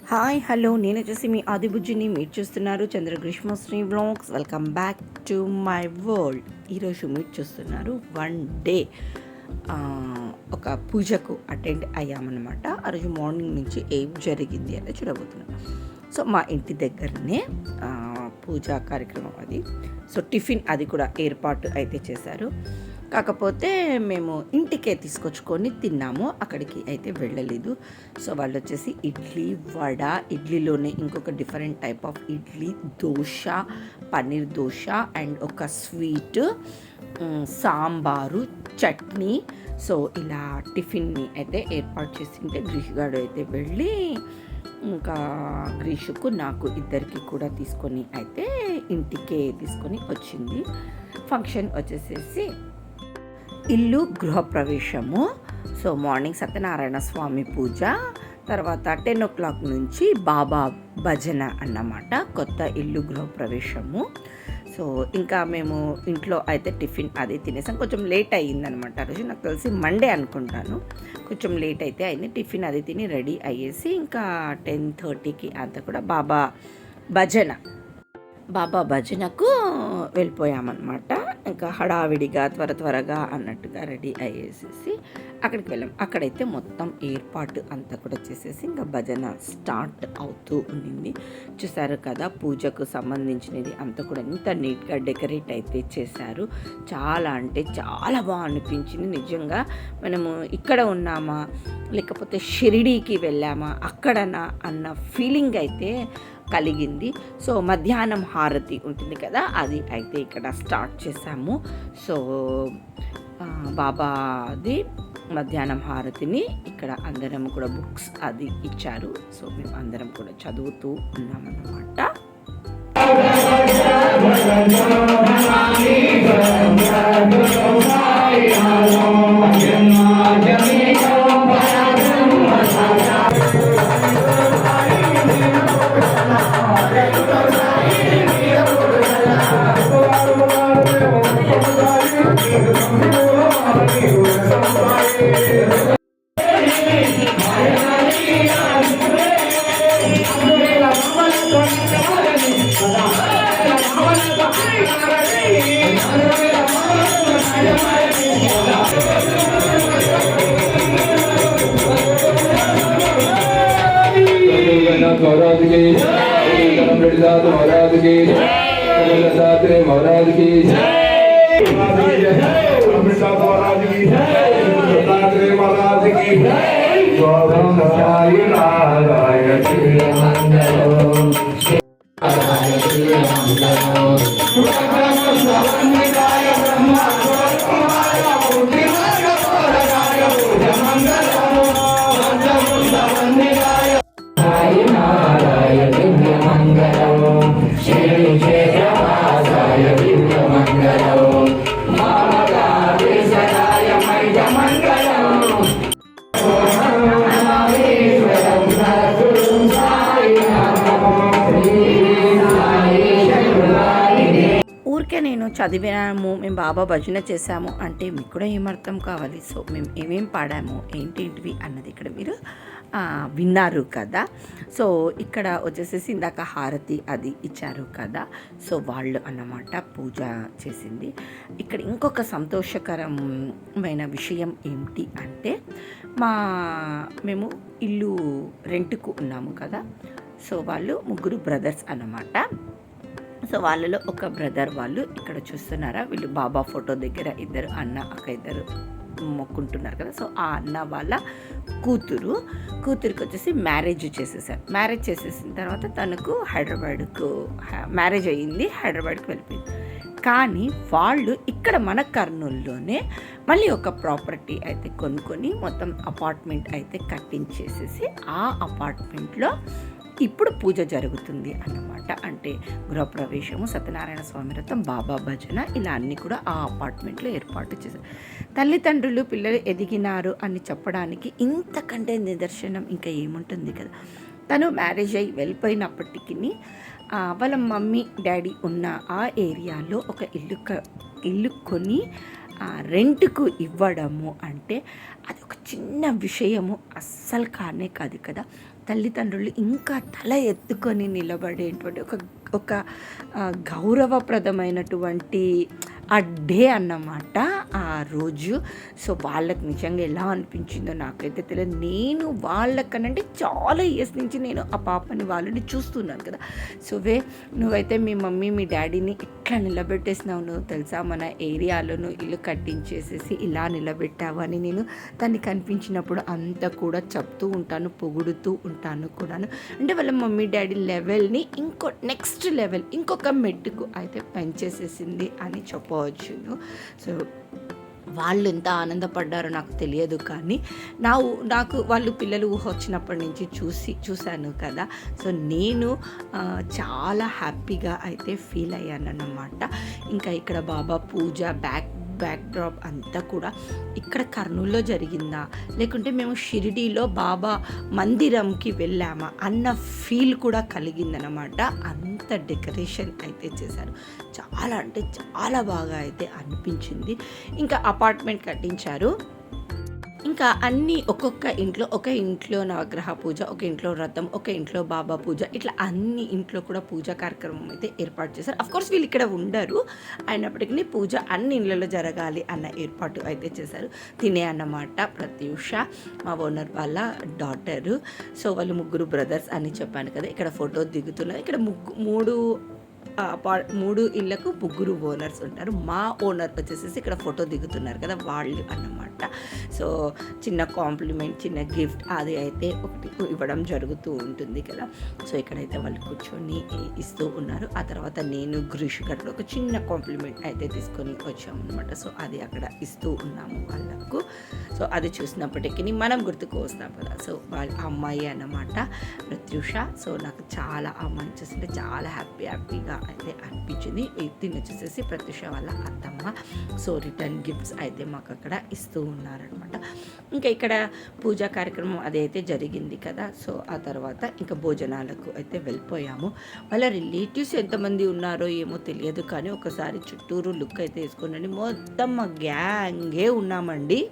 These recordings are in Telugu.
హాయ్ హలో నేను వచ్చేసి మీ ఆదిబుజ్జిని మీట్ చూస్తున్నారు Chandragrishmashri vlogs. Welcome back to my world. ఈరోజు మీట్ చూస్తున్నారు 1 డే ఒక పూజకు అటెండ్ అయ్యామన్నమాట. ఆ రోజు మార్నింగ్ నుంచి ఏం జరిగింది అంటే చూడబోతున్నాం. సో మా ఇంటి దగ్గరనే పూజా కార్యక్రమం అది. సో టిఫిన్ అది కూడా ఏర్పాటు అయితే చేశారు. కాకపోతే మేము ఇంటికే తీసుకొచ్చుకొని తిన్నాము, అక్కడికి అయితే వెళ్ళలేదు. సో వాళ్ళు వచ్చేసి ఇడ్లీ, వడ, ఇడ్లీలోనే ఇంకొక different type of idli, dosa, paneer dosa and ఒక స్వీట్, సాంబారు, చట్నీ. సో ఇలా టిఫిన్ని అయితే ఏర్పాటు చేసింటే గ్రీషుగాడు అయితే వెళ్ళి ఇంకా గ్రీషుకు నాకు ఇద్దరికి కూడా తీసుకొని అయితే ఇంటికే తీసుకొని వచ్చింది. ఫంక్షన్ వచ్చేసేసి ఇల్లు గృహప్రవేశము. సో మార్నింగ్ సత్యనారాయణ స్వామి పూజ, తర్వాత 10 o'clock నుంచి బాబా భజన అన్నమాట. కొత్త ఇల్లు గృహప్రవేశము. సో ఇంకా మేము ఇంట్లో అయితే టిఫిన్ అది తినేసాం. కొంచెం లేట్ అయ్యిందనమాట ఆ రోజు, నాకు తెలిసి మండే అనుకుంటాను. కొంచెం లేట్ అయితే అయింది. టిఫిన్ అది తిని రెడీ అయ్యేసి ఇంకా 10:30కి అంతా కూడా బాబా భజనకు వెళ్ళిపోయామన్నమాట. ఇంకా హడావిడిగా త్వరగా అన్నట్టుగా రెడీ అయ్యేసేసి అక్కడికి వెళ్ళాం. అక్కడైతే మొత్తం ఏర్పాటు అంతా కూడా చేసేసి ఇంకా భజన స్టార్ట్ అవుతూ ఉండింది. చూసారు కదా, పూజకు సంబంధించినది అంతా కూడా ఎంత నీట్గా డెకరేట్ అయితే చేశారు. చాలా అంటే చాలా బాగా అనిపించింది నిజంగా. మనము ఇక్కడ ఉన్నామా లేకపోతే షిరిడీకి వెళ్ళామా అక్కడనా అన్న ఫీలింగ్ అయితే కలిగింది. సో మధ్యాహ్నం హారతి ఉంటుంది కదా, అది అయితే ఇక్కడ స్టార్ట్ చేశాము. సో బాబాది మధ్యాహ్నం హారతిని ఇక్కడ అందరం కూడా బుక్స్ అది ఇచ్చారు. సో మేము అందరం కూడా చదువుతూ ఉన్నామన్నమాట. महाराज की महाराज की महाराज की महाराज की ఊరికే నేను చదివాము, మేము బాబా భజన చేశాము అంటే మీకు కూడా ఏమర్థం కావాలి. సో మేము ఏమేం పాడాము ఏంటివి అన్నది ఇక్కడ మీరు విన్నారు కదా. సో ఇక్కడ వచ్చేసేసి ఇందాక హారతి అది ఇచ్చారు కదా, సో వాళ్ళు అన్నమాట పూజ చేసింది. ఇక్కడ ఇంకొక సంతోషకరమైన విషయం ఏమిటి అంటే మేము ఇల్లు రెంట్కు ఉన్నాము కదా. సో వాళ్ళు 3 బ్రదర్స్ అన్నమాట. సో వాళ్ళలో ఒక బ్రదర్ వాళ్ళు ఇక్కడ చూస్తున్నారా, వీళ్ళు బాబా ఫోటో దగ్గర ఇద్దరు అన్న అక్క ఇద్దరు మొక్కుంటున్నారు కదా. సో ఆ అన్న వాళ్ళ కూతురికి వచ్చేసి మ్యారేజ్ చేసేసారు. మ్యారేజ్ చేసేసిన తర్వాత తనకు హైదరాబాద్కు మ్యారేజ్ అయ్యింది, హైదరాబాద్కి వెళ్ళిపోయింది. కానీ వాళ్ళు ఇక్కడ మన కర్నూలులోనే మళ్ళీ ఒక ప్రాపర్టీ అయితే కొనుక్కొని మొత్తం అపార్ట్మెంట్ అయితే కట్టించేసేసి ఆ అపార్ట్మెంట్లో ఇప్పుడు పూజ జరుగుతుంది అన్నమాట. అంటే గృహప్రవేశము, సత్యనారాయణ స్వామి వ్రతం, బాబా భజన ఇలా అన్నీ కూడా ఆ అపార్ట్మెంట్లో ఏర్పాటు చేశారు. తల్లిదండ్రులు పిల్లలు ఎదిగినారు అని చెప్పడానికి ఇంతకంటే నిదర్శనం ఇంకా ఏముంటుంది కదా. తను మ్యారేజ్ అయ్యి వెళ్ళిపోయినప్పటికీ వాళ్ళ మమ్మీ డాడీ ఉన్న ఆ ఏరియాలో ఒక ఇల్లు కొని రెంట్కు ఇవ్వడము అంటే అది ఒక చిన్న విషయము అస్సలు కానే కాదు కదా. తల్లిదండ్రులు ఇంకా తల ఎత్తుకొని నిలబడేటువంటి ఒక గౌరవప్రదమైనటువంటి ఆ డే అన్నమాట ఆ రోజు. సో వాళ్ళకి నిజంగా ఎలా అనిపించిందో నాకైతే తెలియదు. నేను వాళ్ళకనంటే చాలా ఇయర్స్ నుంచి నేను ఆ పాపని వాళ్ళని చూస్తున్నాను కదా. సో నువ్వైతే మీ మమ్మీ మీ డాడీని ఇట్లా నిలబెట్టేసినావు, నువ్వు తెలుసా మన ఏరియాలోను ఇల్లు కట్టించేసేసి ఇలా నిలబెట్టావు అని నేను దాన్ని కనిపించినప్పుడు అంతా కూడా చెప్తూ ఉంటాను, పొగుడుతూ ఉంటాను కూడాను. అంటే వాళ్ళ మమ్మీ డాడీ లెవెల్ని నెక్స్ట్ లెవెల్ ఇంకొక మెట్టుకు అయితే పెంచేసేసింది అని చెప్పవచ్చు. సో వాళ్ళు ఎంత ఆనందపడ్డారో నాకు తెలియదు, కానీ నాకు వాళ్ళు పిల్లలు ఊహ వచ్చినప్పటి నుంచి చూశాను కదా. సో నేను చాలా హ్యాపీగా అయితే ఫీల్ అయ్యాను అన్నమాట. ఇంకా ఇక్కడ బాబా పూజ బ్యాక్డ్రాప్ అంతా కూడా ఇక్కడ కర్నూలులో జరిగిందా లేకుంటే మేము షిరిడీలో బాబా మందిరంకి వెళ్ళామా అన్న ఫీల్ కూడా కలిగిందనమాట. అంత డెకరేషన్ అయితే చేశారు, చాలా అంటే చాలా బాగా అయితే అనిపించింది. ఇంకా అపార్ట్మెంట్ కట్టించారు. ఇంకా అన్నీ ఒక్కొక్క ఇంట్లో, ఒక ఇంట్లో నవగ్రహ పూజ, ఒక ఇంట్లో వ్రతం, ఒక ఇంట్లో బాబా పూజ, ఇట్లా అన్ని ఇంట్లో కూడా పూజా కార్యక్రమం అయితే ఏర్పాటు చేశారు. అఫ్కోర్స్ వీళ్ళు ఇక్కడ ఉండరు, అయినప్పటికీ పూజ అన్ని ఇళ్ళలో జరగాలి అన్న ఏర్పాటు అయితే చేశారు. తినే అన్నమాట ప్రత్యూష మా ఓనర్ వాళ్ళ డాటరు. సో వాళ్ళు ముగ్గురు బ్రదర్స్ అని చెప్పాను కదా. ఇక్కడ ఫోటో దిగుతున్నారు. ఇక్కడ మూడు ఇళ్ళకు ముగ్గురు ఓనర్స్ ఉంటారు. మా ఓనర్ వచ్చేసేసి ఇక్కడ ఫోటో దిగుతున్నారు కదా, వాళ్ళు అన్నమాట. సో చిన్న కాంప్లిమెంట్, చిన్న గిఫ్ట్ అది అయితే ఒకటి ఇవ్వడం జరుగుతూ ఉంటుంది కదా. సో ఇక్కడైతే వాళ్ళు కూర్చొని ఇస్తూ ఉన్నారు. ఆ తర్వాత నేను గ్రీష్ గట్ల ఒక చిన్న కాంప్లిమెంట్ అయితే తీసుకొని వచ్చాము అనమాట. సో అది అక్కడ ఇస్తూ ఉన్నాము వాళ్ళకు. సో అది చూసినప్పటికీ మనం గుర్తుకు వస్తాం కదా. సో వాళ్ళ అమ్మాయి అన్నమాట ప్రత్యూష. సో నాకు చాలా అమ్మాయి చూస్తుంటే చాలా హ్యాపీగా అయితే అనిపించింది. దీన్ని వచ్చేసేసి ప్రత్యూష వాళ్ళ అత్తమ్మ. సో రిటర్న్ గిఫ్ట్స్ అయితే మాకు అక్కడ ఇస్తూ ఉన్నారనమాట. ఇంకా ఇక్కడ పూజా కార్యక్రమం అదైతే జరిగింది కదా. సో ఆ తర్వాత ఇంకా భోజనాలకు అయితే వెళ్ళిపోయాము. వాళ్ళ రిలేటివ్స్ ఎంతమంది ఉన్నారో ఏమో తెలియదు, కానీ ఒకసారి చుట్టూరు లుక్ అయితే వేసుకున్నాను. మొత్తం మా గ్యాంగే ఉన్నామండి.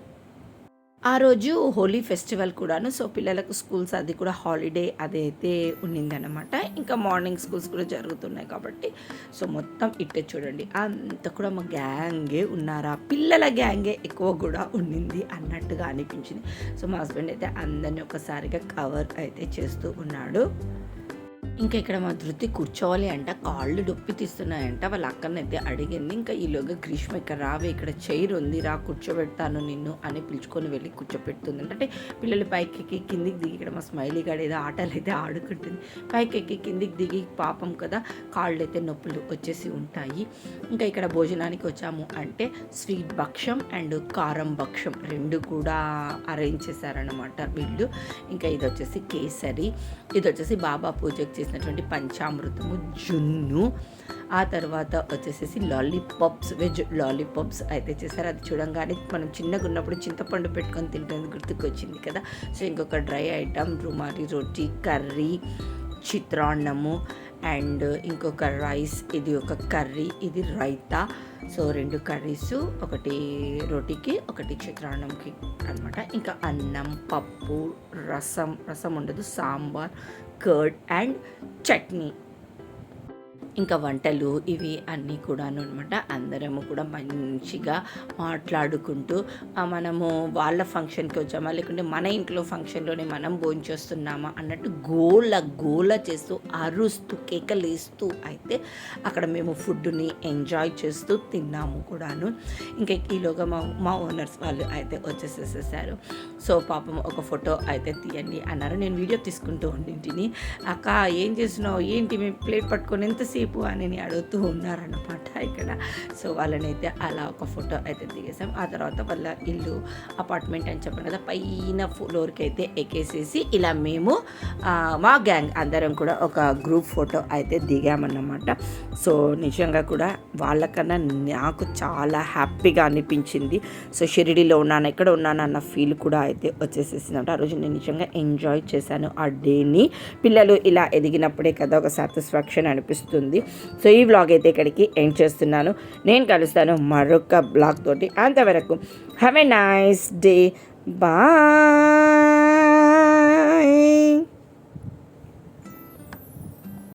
ఆ రోజు హోలీ ఫెస్టివల్ కూడాను. సో పిల్లలకు స్కూల్స్ అది కూడా హాలిడే అదైతే ఉన్నిందనమాట. ఇంకా మార్నింగ్ స్కూల్స్ కూడా జరుగుతున్నాయి కాబట్టి సో మొత్తం ఇట్టే చూడండి అంత కూడా మా గ్యాంగే ఉన్నారా, పిల్లల గ్యాంగే ఎక్కువ కూడా ఉన్నింది అన్నట్టుగా అనిపించింది. సో మా హస్బెండ్ అయితే అందరినీ ఒకసారిగా కవర్ అయితే చేస్తూ ఉన్నాడు. ఇంకా ఇక్కడ మా ధృతి కూర్చోవాలి అంట, కాళ్ళు నొప్పి తీస్తున్నాయంట. వాళ్ళ అక్కనైతే అడిగింది. ఇంకా ఈలోగా గ్రీష్మ ఇక్కడ రావే, ఇక్కడ చైర్ ఉంది, రా కూర్చోబెడతాను నిన్ను అని పిలుచుకొని వెళ్ళి కూర్చోబెడుతుంది. అంటే పిల్లలు పైకి ఎక్కి కిందికి దిగి, ఇక్కడ మా స్మైలీ గాడు ఏదో ఆటలు అయితే ఆడుకుంటుంది. పైకి ఎక్కి కిందికి దిగి పాపం కదా కాళ్ళు అయితే నొప్పులు వచ్చేసి ఉంటాయి. ఇంకా ఇక్కడ భోజనానికి వచ్చాము అంటే స్వీట్ భక్షం అండ్ కారం భక్షం రెండు కూడా అరేంజ్ చేశారనమాట వీళ్ళు. ఇంకా ఇది వచ్చేసి కేసరి, ఇది వచ్చేసి బాబా పూజకు చేసినటువంటి పంచామృతము జున్ను. ఆ తర్వాత వచ్చేసేసి లాలీపాప్స్, వెజ్ లాలీపాప్స్ అయితే చేశారు. అది చూడంగానే మనం చిన్నగా ఉన్నప్పుడు చింతపండు పెట్టుకొని తింటుంది గుర్తుకొచ్చింది కదా. సో ఇంకొక dry item rumali roti, curry, చిత్రాన్నము అండ్ ఇంకొక రైస్, ఇది ఒక కర్రీ, ఇది రైతా. సో రెండు కర్రీస్, ఒకటి రోటీకి ఒకటి చిత్రాన్నంకి అనమాట. ఇంకా అన్నం, పప్పు, రసం ఉండదు, సాంబార్, కర్డ్ అండ్ చట్నీ. ఇంకా వంటలు ఇవి అన్నీ కూడాను అనమాట. అందరము కూడా మంచిగా మాట్లాడుకుంటూ మనము వాళ్ళ ఫంక్షన్కి వచ్చామా లేకుంటే మన ఇంట్లో ఫంక్షన్లోనే మనం భోంచేస్తున్నామా అన్నట్టు గోల చేస్తూ అరుస్తూ కేకలేస్తూ అయితే అక్కడ మేము ఫుడ్ని ఎంజాయ్ చేస్తూ తిన్నాము కూడాను. ఇంకా ఈలోగా మా ఓనర్స్ వాళ్ళు అయితే వచ్చేసేసారు. సో పాపం ఒక ఫోటో అయితే తీయండి అన్నారు. నేను వీడియో తీసుకుంటూ ఉండింటిని. అక్క ఏం చేస్తున్నావు, ఏంటి మేము ప్లేట్ పట్టుకొని ఎంతసేపు అని అడుగుతూ ఉన్నారన్నమాట ఇక్కడ. సో వాళ్ళనైతే అలా ఒక ఫోటో అయితే దిగేసాం. ఆ తర్వాత వాళ్ళ ఇల్లు అపార్ట్మెంట్ అని చెప్పాను కదా, పైన ఫ్లోర్కి అయితే ఎక్కేసేసి ఇలా మేము మా గ్యాంగ్ అందరం కూడా ఒక గ్రూప్ ఫోటో అయితే దిగామన్నమాట. సో నిజంగా కూడా వాళ్ళకన్నా నాకు చాలా హ్యాపీగా అనిపించింది. సో షిరిడీలో ఉన్నాను, ఎక్కడ ఉన్నాను అన్న ఫీల్ కూడా అయితే వచ్చేసేసిందంట. ఆ రోజు నేను నిజంగా ఎంజాయ్ చేశాను ఆ డేని. పిల్లలు ఇలా ఎదిగినప్పుడే కదా ఒక సాటిస్ఫాక్షన్ అనిపిస్తుంది. సో ఈ వ్లాగ్ అయితే ఇక్కడికి ఎండ్ చేస్తున్నాను. నేను కలుస్తాను మరొక బ్లాగ్ తోటి. అంతవరకు have a nice day, bye.